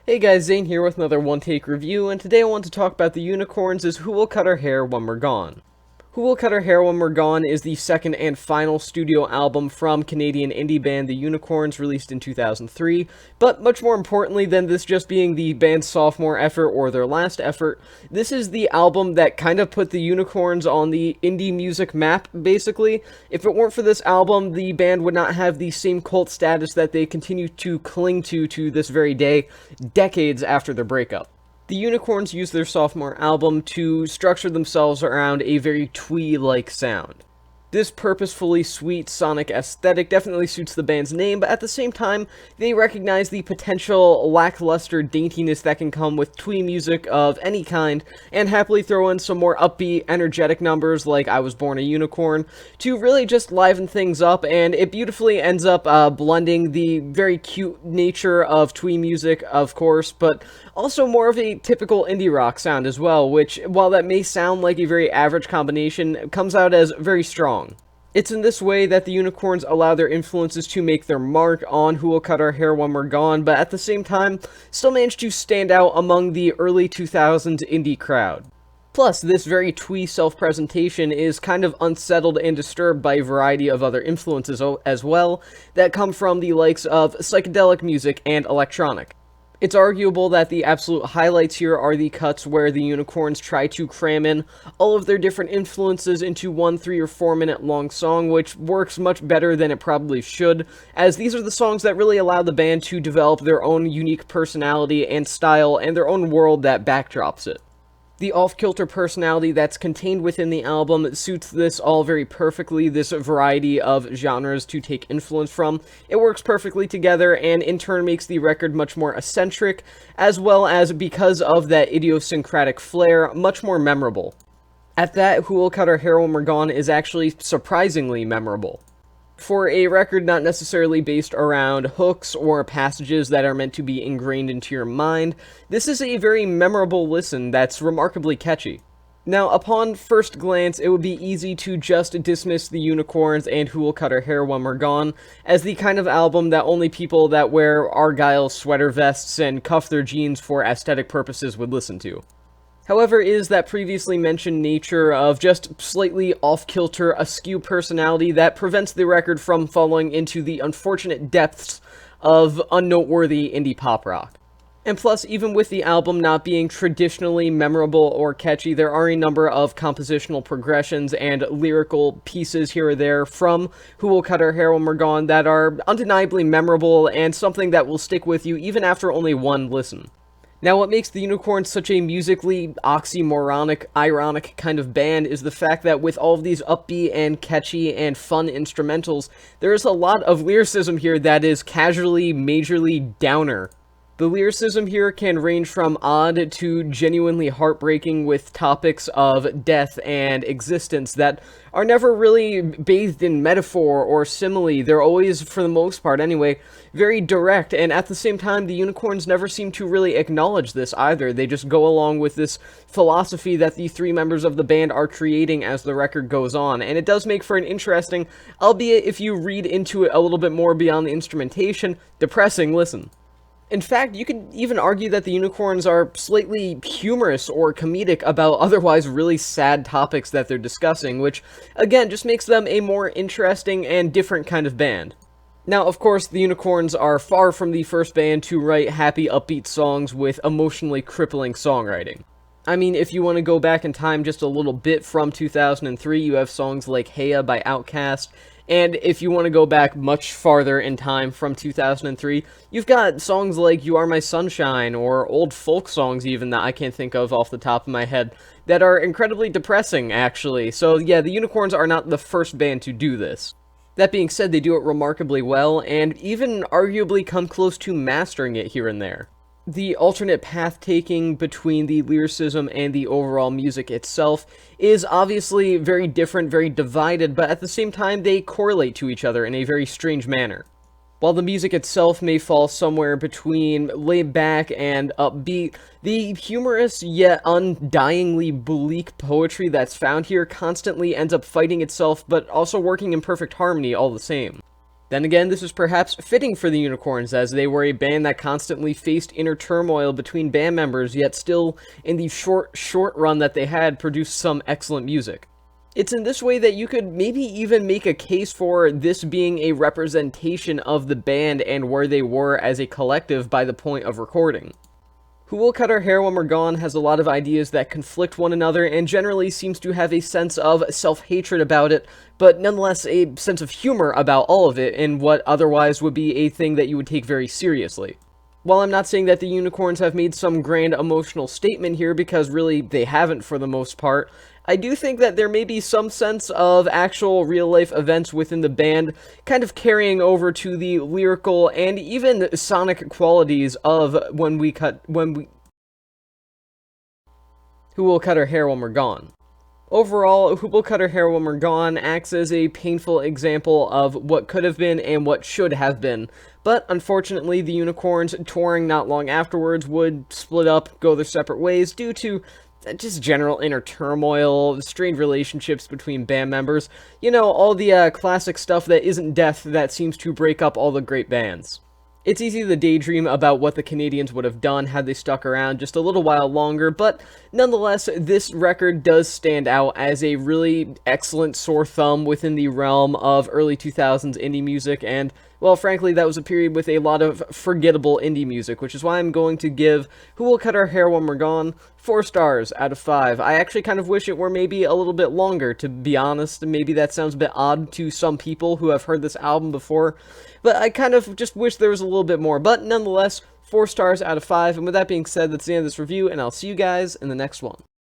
Hey guys, Zane here with another one-take review, and today I want to talk about the Unicorns' Who Will Cut Our Hair When We're Gone. Who Will Cut Our Hair When We're Gone is the second and final studio album from Canadian indie band The Unicorns, released in 2003, but much more importantly than this just being the band's sophomore effort or their last effort, this is the album that kind of put the Unicorns on the indie music map, basically. If it weren't for this album, the band would not have the same cult status that they continue to cling to this very day, decades after their breakup. The Unicorns used their sophomore album to structure themselves around a very twee-like sound. This purposefully sweet sonic aesthetic definitely suits the band's name, but at the same time, they recognize the potential lackluster daintiness that can come with twee music of any kind, and happily throw in some more upbeat, energetic numbers like I Was Born a Unicorn, to really just liven things up, and it beautifully ends up blending the very cute nature of twee music, of course, but also more of a typical indie rock sound as well, which, while that may sound like a very average combination, comes out as very strong. It's in this way that the Unicorns allow their influences to make their mark on Who Will Cut Our Hair When We're Gone, but at the same time, still manage to stand out among the early 2000s indie crowd. Plus, this very twee self-presentation is kind of unsettled and disturbed by a variety of other influences as well, that come from the likes of psychedelic music and electronic. It's arguable that the absolute highlights here are the cuts where the Unicorns try to cram in all of their different influences into one 3 or 4 minute long song, which works much better than it probably should, as these are the songs that really allow the band to develop their own unique personality and style and their own world that backdrops it. The off-kilter personality that's contained within the album suits this all very perfectly, this variety of genres to take influence from. It works perfectly together, and in turn makes the record much more eccentric, as well as, because of that idiosyncratic flair, much more memorable. At that, Who Will Cut Our Hair When We're Gone is actually surprisingly memorable. For a record not necessarily based around hooks or passages that are meant to be ingrained into your mind, this is a very memorable listen that's remarkably catchy. Now, upon first glance, it would be easy to just dismiss the Unicorns and Who Will Cut Our Hair When We're Gone as the kind of album that only people that wear Argyle sweater vests and cuff their jeans for aesthetic purposes would listen to. However, it is that previously mentioned nature of just slightly off-kilter, askew personality that prevents the record from falling into the unfortunate depths of unnoteworthy indie pop rock. And plus, even with the album not being traditionally memorable or catchy, there are a number of compositional progressions and lyrical pieces here or there from Who Will Cut Our Hair When We're Gone that are undeniably memorable and something that will stick with you even after only one listen. Now, what makes the Unicorns such a musically oxymoronic, ironic kind of band is the fact that with all of these upbeat and catchy and fun instrumentals, there is a lot of lyricism here that is casually, majorly downer. The lyricism here can range from odd to genuinely heartbreaking, with topics of death and existence that are never really bathed in metaphor or simile. They're always, for the most part anyway, very direct, and at the same time, the Unicorns never seem to really acknowledge this either. They just go along with this philosophy that the three members of the band are creating as the record goes on, and it does make for an interesting, albeit if you read into it a little bit more beyond the instrumentation, depressing listen. In fact, you could even argue that the Unicorns are slightly humorous or comedic about otherwise really sad topics that they're discussing, which, again, just makes them a more interesting and different kind of band. Now, of course, the Unicorns are far from the first band to write happy, upbeat songs with emotionally crippling songwriting. I mean, if you want to go back in time just a little bit from 2003, you have songs like Heya by Outkast, and if you want to go back much farther in time from 2003, you've got songs like You Are My Sunshine, or old folk songs even that I can't think of off the top of my head, that are incredibly depressing, actually. So yeah, the Unicorns are not the first band to do this. That being said, they do it remarkably well, and even arguably come close to mastering it here and there. The alternate path taking between the lyricism and the overall music itself is obviously very different, very divided, but at the same time they correlate to each other in a very strange manner. While the music itself may fall somewhere between laid back and upbeat, the humorous yet undyingly bleak poetry that's found here constantly ends up fighting itself, but also working in perfect harmony all the same. Then again, this was perhaps fitting for the Unicorns, as they were a band that constantly faced inner turmoil between band members, yet still, in the short run that they had, produced some excellent music. It's in this way that you could maybe even make a case for this being a representation of the band and where they were as a collective by the point of recording. Who Will Cut Our Hair When We're Gone has a lot of ideas that conflict one another and generally seems to have a sense of self-hatred about it, but nonetheless a sense of humor about all of it in what otherwise would be a thing that you would take very seriously. While I'm not saying that the Unicorns have made some grand emotional statement here, because really they haven't for the most part, I do think that there may be some sense of actual real-life events within the band kind of carrying over to the lyrical and even sonic qualities of Who Will Cut Our Hair When We're Gone. Overall, Who Will Cut Our Hair When We're Gone acts as a painful example of what could have been and what should have been, but unfortunately the Unicorns, touring not long afterwards, would split up, go their separate ways due to just general inner turmoil, strained relationships between band members, you know, all the classic stuff that isn't death that seems to break up all the great bands. It's easy to daydream about what the Canadians would have done had they stuck around just a little while longer, but nonetheless, this record does stand out as a really excellent sore thumb within the realm of early 2000s indie music, and, well, frankly, that was a period with a lot of forgettable indie music, which is why I'm going to give Who Will Cut Our Hair When We're Gone 4 stars out of 5. I actually kind of wish it were maybe a little bit longer, to be honest. Maybe that sounds a bit odd to some people who have heard this album before, but I kind of just wish there was a little bit more. But nonetheless, 4 stars out of 5, and with that being said, that's the end of this review, and I'll see you guys in the next one.